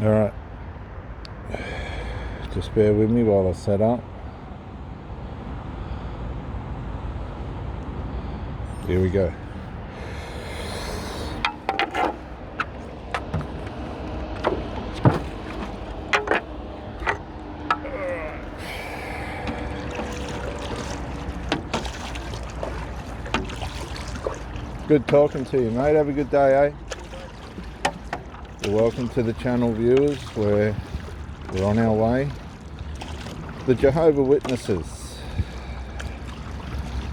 Alright, just bear with me while I set up. Here we go. Good talking to you, mate. Have a good day, eh? Well, welcome to the channel, viewers, where we're on our way. The Jehovah Witnesses,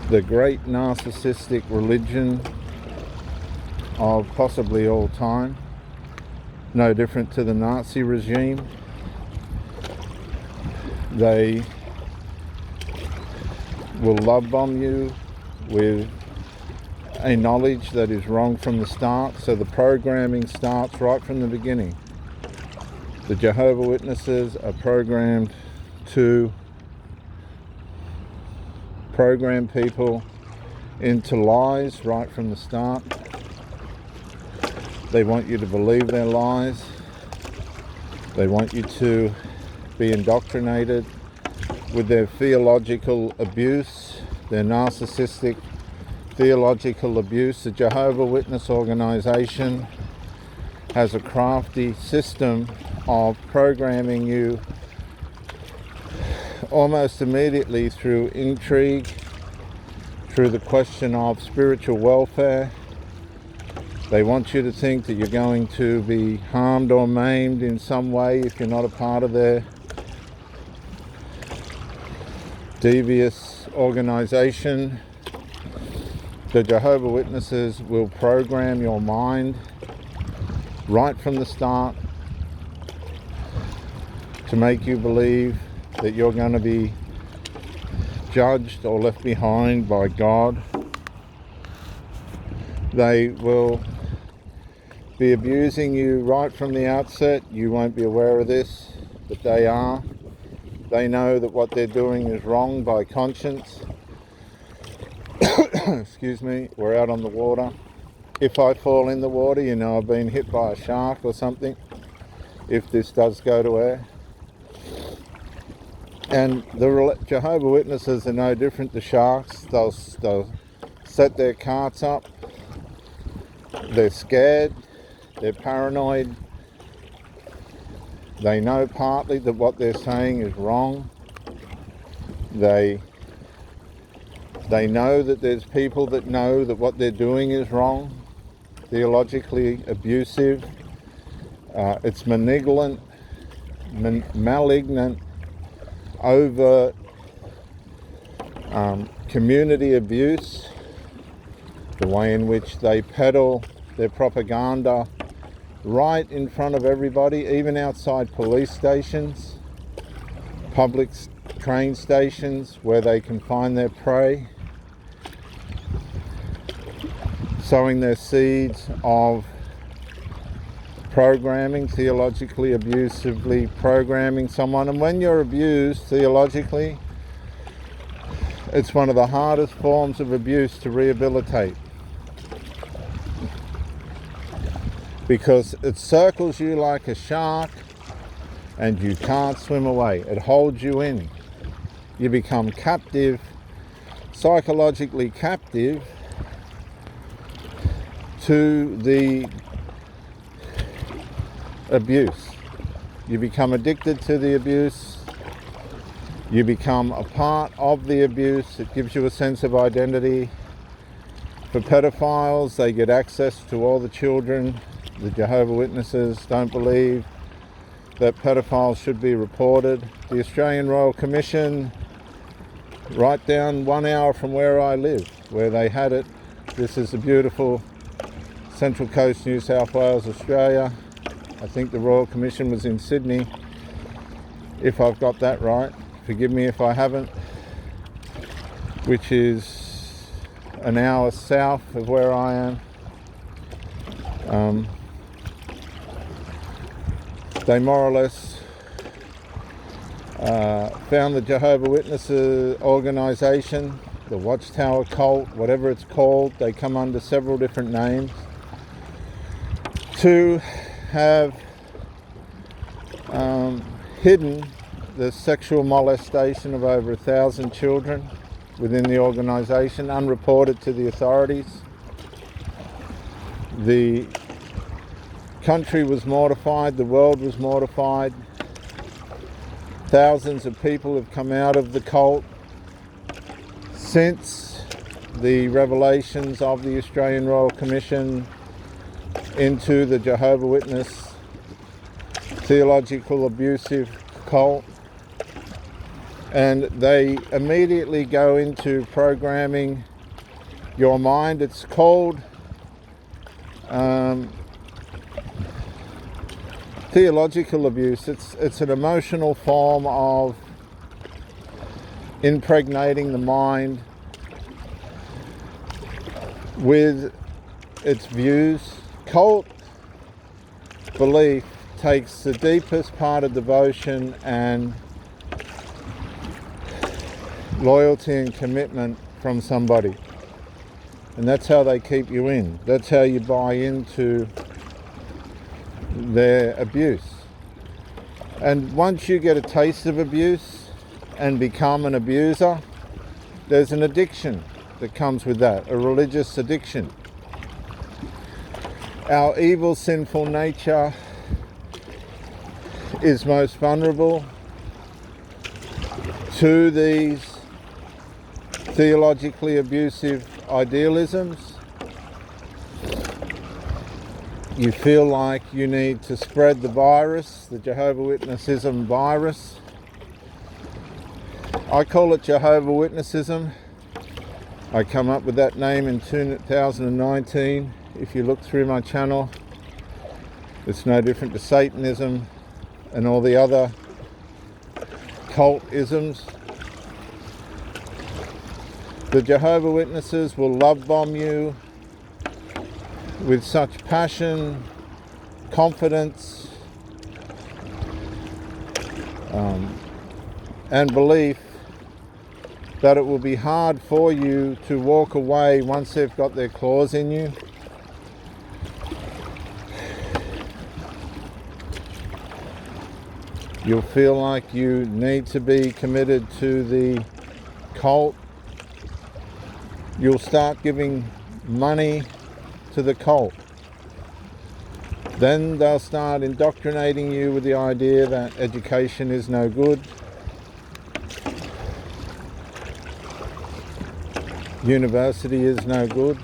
the great narcissistic religion of possibly all time, no different to the Nazi regime. They will love bomb you with a knowledge that is wrong from the start, so the programming starts right from the beginning. The Jehovah Witnesses are programmed to program people into lies right from the start. They want you to believe their lies. They want you to be indoctrinated with their theological abuse, their narcissistic theological abuse. The Jehovah Witness organization has a crafty system of programming you almost immediately through intrigue, through the question of spiritual welfare. They want you to think that you're going to be harmed or maimed in some way if you're not a part of their devious organization. The Jehovah Witnesses will program your mind right from the start to make you believe that you're going to be judged or left behind by God. They will be abusing you right from the outset. You won't be aware of this, but they are. They know that what they're doing is wrong by conscience. Excuse me, we're out on the water. If I fall in the water, you know I've been hit by a shark or something, if this does go to air. And the Jehovah Witnesses are no different to sharks. They'll set their carts up. They're scared. They're paranoid. They know partly that what they're saying is wrong. They know that there's people that know that what they're doing is wrong, theologically abusive. It's malignant, overt community abuse, the way in which they peddle their propaganda right in front of everybody, even outside police stations, public train stations where they can find their prey, sowing their seeds of programming, theologically abusively programming someone. And when you're abused theologically, it's one of the hardest forms of abuse to rehabilitate, because it circles you like a shark and you can't swim away. It holds you in. You become captive, psychologically captive to the abuse. You become addicted to the abuse. You become a part of the abuse. It gives you a sense of identity. For pedophiles, they get access to all the children. The Jehovah Witnesses don't believe that pedophiles should be reported. The Australian Royal Commission, right down 1 hour from where I live, where they had it. This is a beautiful Central Coast, New South Wales, Australia. I think the Royal Commission was in Sydney, if I've got that right. Forgive me if I haven't. Which is an hour south of where I am. They more or less found the Jehovah Witnesses organization, the Watchtower cult, whatever it's called. They come under several different names, to have hidden the sexual molestation of over 1,000 children within the organisation, unreported to the authorities. The country was mortified, the world was mortified. Thousands of people have come out of the cult since the revelations of the Australian Royal Commission into the Jehovah Witness theological abusive cult, and they immediately go into programming your mind. It's called theological abuse. It's an emotional form of impregnating the mind with its views. Cult belief takes the deepest part of devotion and loyalty and commitment from somebody, and that's how they keep you in. That's how you buy into their abuse. And once you get a taste of abuse and become an abuser, there's an addiction that comes with that, a religious addiction. Our evil, sinful nature is most vulnerable to these theologically abusive idealisms. You feel like you need to spread the virus, the Jehovah Witnessism virus. I call it Jehovah Witnessism. I come up with that name in 2019. If you look through my channel, it's no different to Satanism and all the other cult-isms. The Jehovah Witnesses will love bomb you with such passion, confidence, and belief that it will be hard for you to walk away once they've got their claws in you. You'll feel like you need to be committed to the cult. You'll start giving money to the cult. Then they'll start indoctrinating you with the idea that education is no good, university is no good,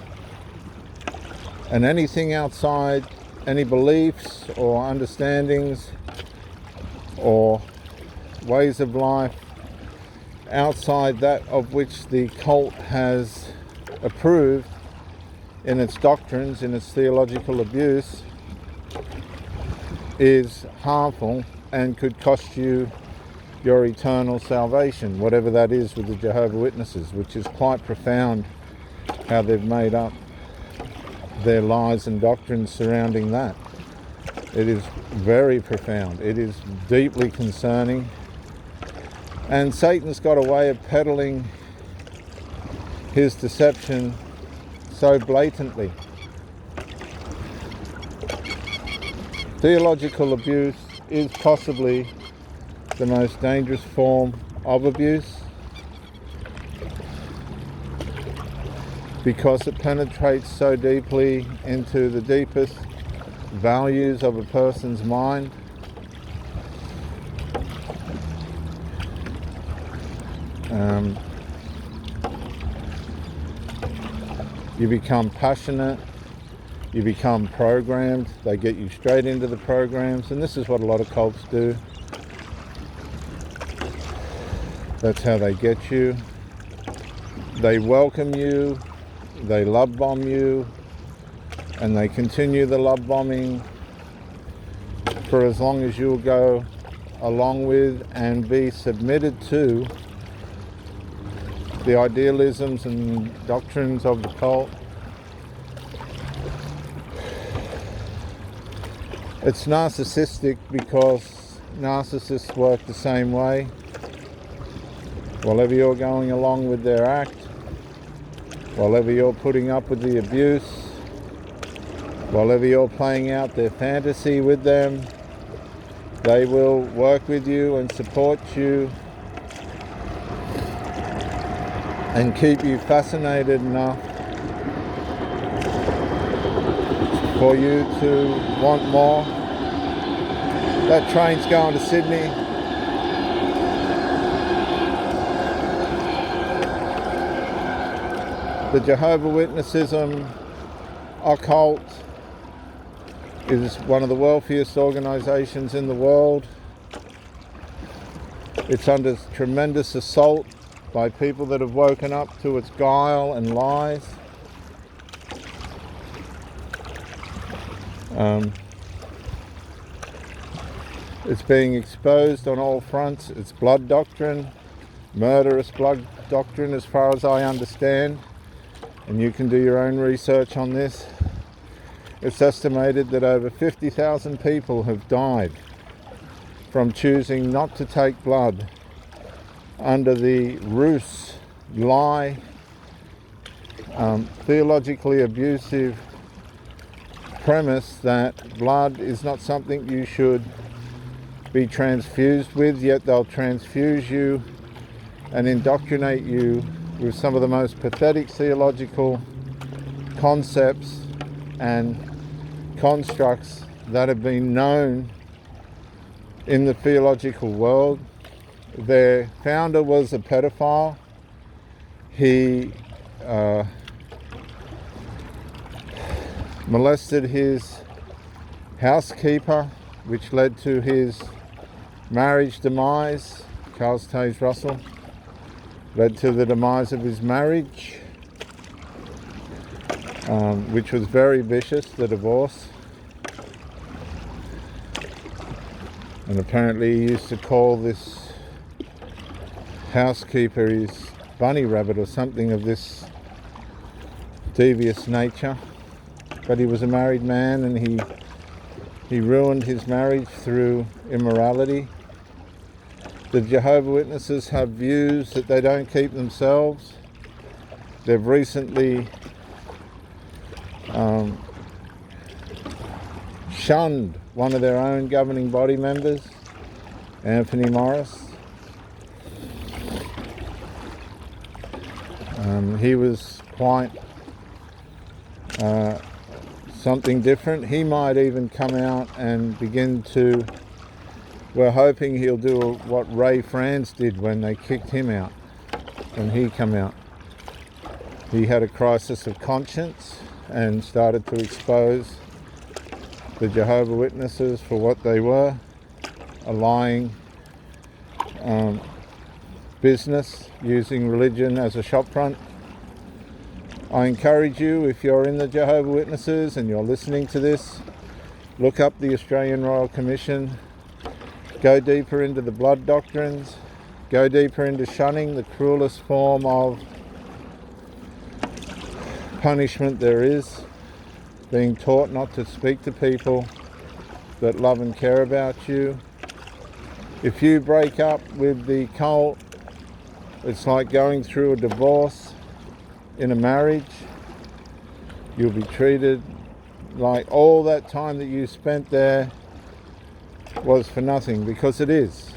and anything outside, any beliefs or understandings or ways of life outside that of which the cult has approved in its doctrines, in its theological abuse, is harmful and could cost you your eternal salvation, whatever that is with the Jehovah Witnesses, which is quite profound how they've made up their lies and doctrines surrounding that. It is very profound. It is deeply concerning. And Satan's got a way of peddling his deception so blatantly. Theological abuse is possibly the most dangerous form of abuse because it penetrates so deeply into the deepest values of a person's mind. You become passionate, you become programmed, they get you straight into the programs, and this is what a lot of cults do. That's how they get you. They welcome you, they love bomb you, and they continue the love bombing for as long as you'll go along with and be submitted to the idealisms and doctrines of the cult. It's narcissistic because narcissists work the same way. Whilever you're going along with their act, whilever you're putting up with the abuse, whilever you're playing out their fantasy with them, They will work with you and support you and keep you fascinated enough for you to want more. That train's going to Sydney. The Jehovah Witnessism occult is one of the wealthiest organizations in the world. It's under tremendous assault by people that have woken up to its guile and lies. It's being exposed on all fronts. It's blood doctrine, murderous blood doctrine as far as I understand, and you can do your own research on this. It's estimated that over 50,000 people have died from choosing not to take blood under the ruse, lie, theologically abusive premise that blood is not something you should be transfused with, yet they'll transfuse you and indoctrinate you with some of the most pathetic theological concepts and constructs that have been known in the theological world. Their founder was a pedophile. He molested his housekeeper, which led to his marriage demise. Charles Taze Russell led to the demise of his marriage, which was very vicious, the divorce. And apparently he used to call this housekeeper his bunny rabbit or something of this devious nature. But he was a married man, and he ruined his marriage through immorality. The Jehovah Witnesses have views that they don't keep themselves. They've recently shunned one of their own governing body members, Anthony Morris. He was quite something different. He might even come out and begin to, we're hoping he'll do what Ray Franz did when they kicked him out, when he came out. He had a crisis of conscience and started to expose the Jehovah Witnesses for what they were, a lying business using religion as a shopfront. I encourage you, if you're in the Jehovah Witnesses and you're listening to this, look up the Australian Royal Commission, go deeper into the blood doctrines, go deeper into shunning the cruelest form of punishment there is, being taught not to speak to people that love and care about you. If you break up with the cult, it's like going through a divorce in a marriage. You'll be treated like all that time that you spent there was for nothing, because it is.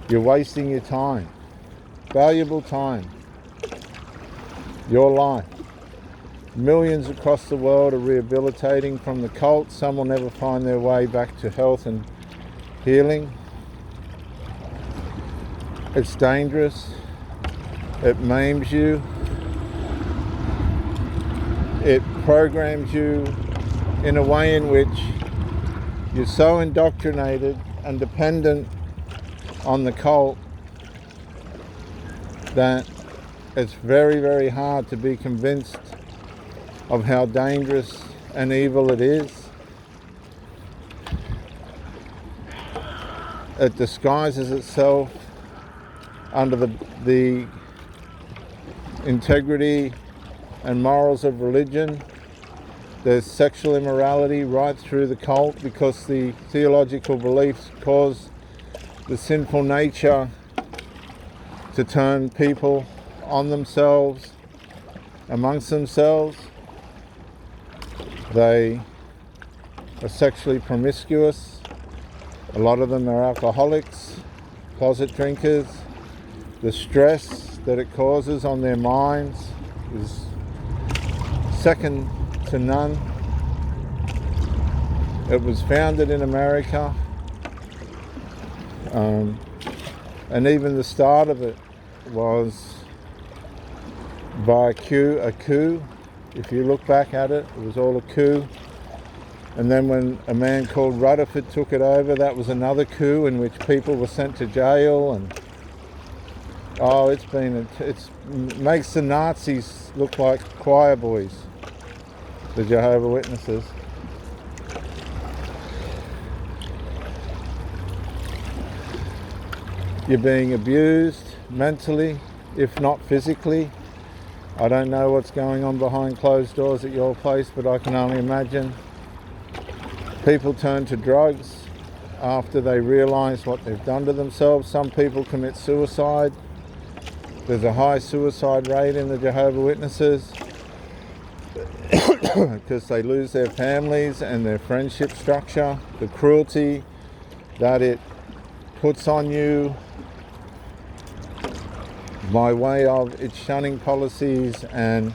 You're wasting your time, valuable time, your life. Millions across the world are rehabilitating from the cult. Some will never find their way back to health and healing. It's dangerous. It maims you. It programs you in a way in which you're so indoctrinated and dependent on the cult that it's very, very hard to be convinced of how dangerous and evil it is. It disguises itself under the integrity and morals of religion. There's sexual immorality right through the cult, because the theological beliefs cause the sinful nature to turn people on themselves, amongst themselves. They are sexually promiscuous. A lot of them are alcoholics, closet drinkers. The stress that it causes on their minds is second to none. It was founded in America, and even the start of it was by a coup. If you look back at it, it was all a coup. And then when a man called Rutherford took it over, that was another coup in which people were sent to jail. And it makes the Nazis look like choir boys, the Jehovah Witnesses. You're being abused mentally, if not physically. I don't know what's going on behind closed doors at your place, but I can only imagine. People turn to drugs after they realise what they've done to themselves. Some people commit suicide. There's a high suicide rate in the Jehovah Witnesses because they lose their families and their friendship structure. The cruelty that it puts on you by way of its shunning policies and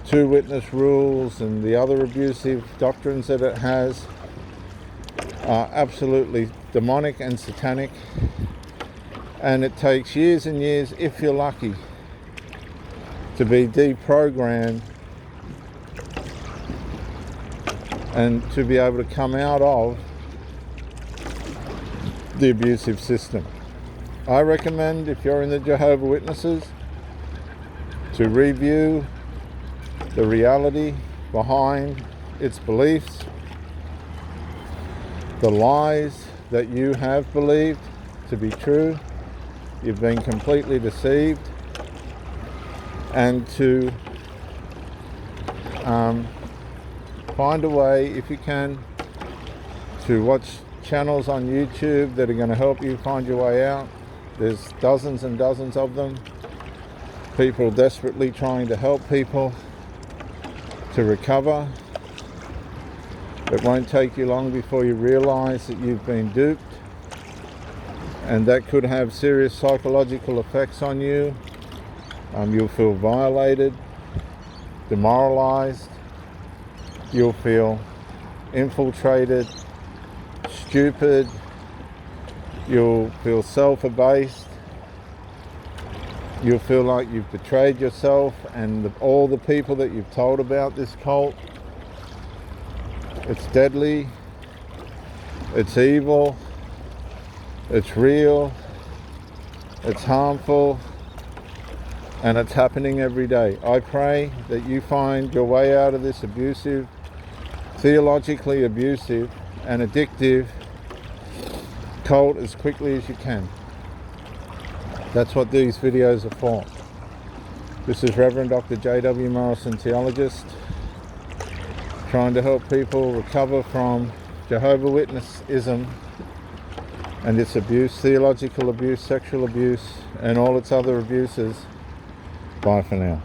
two witness rules and the other abusive doctrines that it has are absolutely demonic and satanic. And it takes years and years, if you're lucky, to be deprogrammed and to be able to come out of the abusive system. I recommend, if you're in the Jehovah Witnesses, to review the reality behind its beliefs, the lies that you have believed to be true. You've been completely deceived, and to find a way, if you can, to watch channels on YouTube that are going to help you find your way out. There's dozens and dozens of them. People desperately trying to help people to recover. It won't take you long before you realise that you've been duped, and that could have serious psychological effects on you. You'll feel violated, demoralised. You'll feel infiltrated, stupid. You'll feel self-abased. You'll feel like you've betrayed yourself and all the people that you've told about this cult. It's deadly. It's evil. It's real. It's harmful. And it's happening every day. I pray that you find your way out of this abusive, theologically abusive and addictive cult as quickly as you can. That's what these videos are for. This is Reverend Dr. J.W. Morrison, theologist, trying to help people recover from Jehovah Witnessism and its abuse, theological abuse, sexual abuse, and all its other abuses. Bye for now.